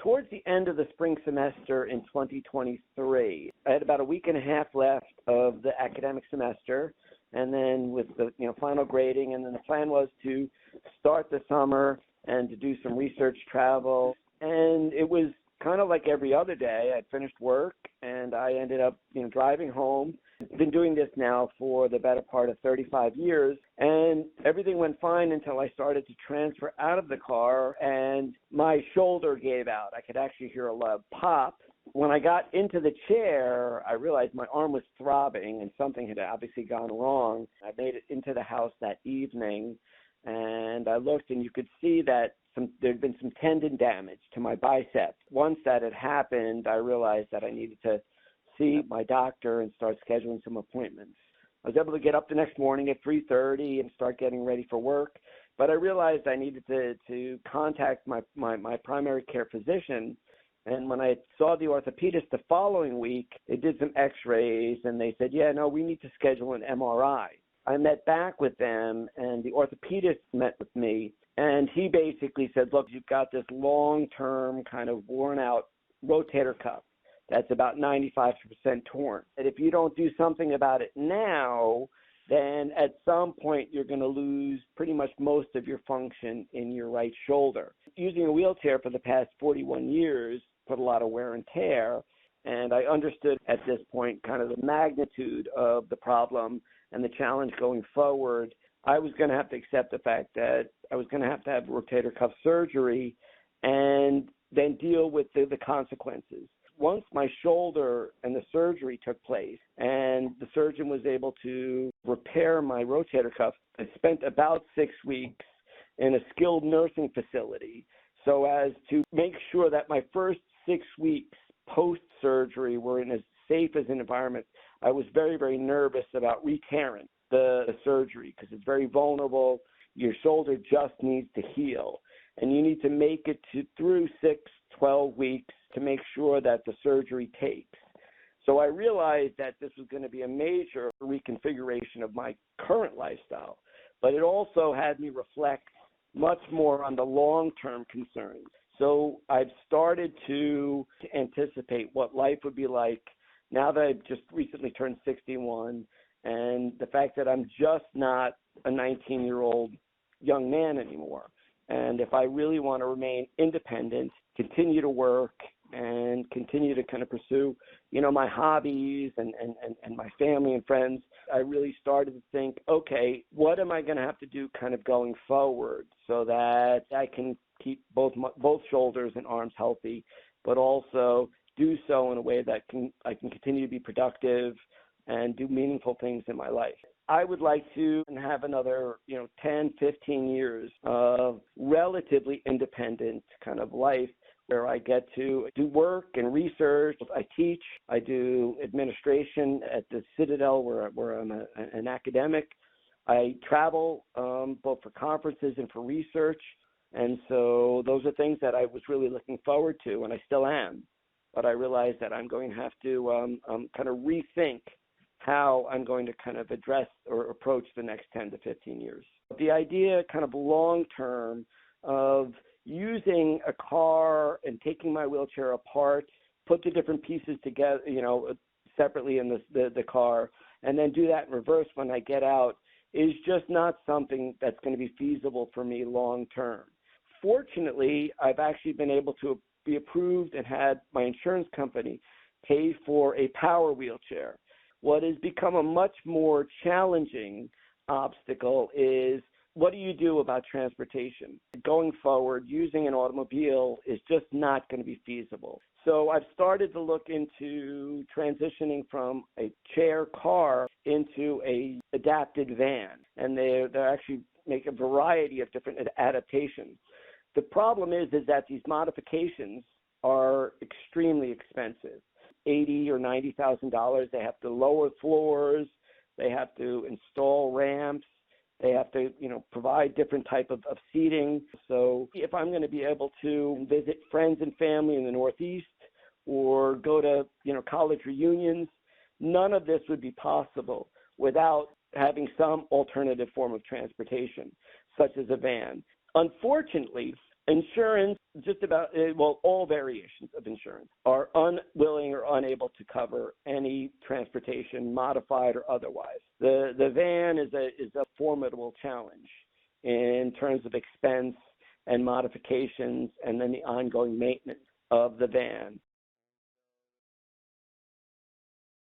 towards the end of the spring semester in 2023. I had about a week and a half left of the academic semester, and then with the final grading, and then the plan was to start the summer and to do some research travel. And it was kind of like every other day. I'd finished work, and I ended up driving home. I've been doing this now for the better part of 35 years, and everything went fine until I started to transfer out of the car, and my shoulder gave out. I could actually hear a loud pop. When I got into the chair, I realized my arm was throbbing, and something had obviously gone wrong. I made it into the house that evening, and I looked, and you could see that there'd been some tendon damage to my bicep. Once that had happened, I realized that I needed to see my doctor and start scheduling some appointments. I was able to get up the next morning at 3:30 and start getting ready for work, but I realized I needed to contact my primary care physician. And when I saw the orthopedist the following week, they did some x-rays, and they said, we need to schedule an MRI. I met back with them, and the orthopedist met with me, and he basically said, look, you've got this long-term kind of worn-out rotator cuff that's about 95% torn. And if you don't do something about it now, then at some point you're going to lose pretty much most of your function in your right shoulder. Using a wheelchair for the past 41 years put a lot of wear and tear, and I understood at this point kind of the magnitude of the problem and the challenge going forward. I was going to have to accept the fact that I was going to have rotator cuff surgery and then deal with the consequences. Once my shoulder and the surgery took place and the surgeon was able to repair my rotator cuff, I spent about 6 weeks in a skilled nursing facility so as to make sure that my first 6 weeks post-surgery were in as safe as an environment. I was very, very nervous about re-tearing the surgery because it's very vulnerable. Your shoulder just needs to heal, and you need to make it through 6-12 weeks to make sure that the surgery takes. So I realized that this was going to be a major reconfiguration of my current lifestyle, but it also had me reflect much more on the long-term concerns. So I've started to anticipate what life would be like now that I've just recently turned 61, and the fact that I'm just not a 19-year-old young man anymore. And if I really want to remain independent, continue to work, and continue to kind of pursue, my hobbies and my family and friends, I really started to think, okay, what am I going to have to do kind of going forward so that I can keep both shoulders and arms healthy, but also do so in a way that I can continue to be productive and do meaningful things in my life. I would like to have another, 10, 15 years of relatively independent kind of life where I get to do work and research. I teach. I do administration at the Citadel where I'm an academic. I travel both for conferences and for research. And so those are things that I was really looking forward to, and I still am. But I realized that I'm going to have to kind of rethink how I'm going to kind of address or approach the next 10 to 15 years. The idea kind of long-term of using a car and taking my wheelchair apart, put the different pieces together, separately in the car, and then do that in reverse when I get out is just not something that's going to be feasible for me long-term. Fortunately, I've actually been able to be approved and had my insurance company pay for a power wheelchair. What has become a much more challenging obstacle is, what do you do about transportation? Going forward, using an automobile is just not going to be feasible. So I've started to look into transitioning from a chair car into a adapted van, and they actually make a variety of different adaptations. The problem is that these modifications are extremely expensive. $80,000 or $90,000. They have to lower floors. They have to install ramps. They have to, provide different type of seating. So if I'm going to be able to visit friends and family in the Northeast or go to, college reunions, none of this would be possible without having some alternative form of transportation, such as a van. Unfortunately, Insurance, just about, well, all variations of insurance are unwilling or unable to cover any transportation, modified or otherwise. The van is a formidable challenge in terms of expense and modifications and then the ongoing maintenance of the van.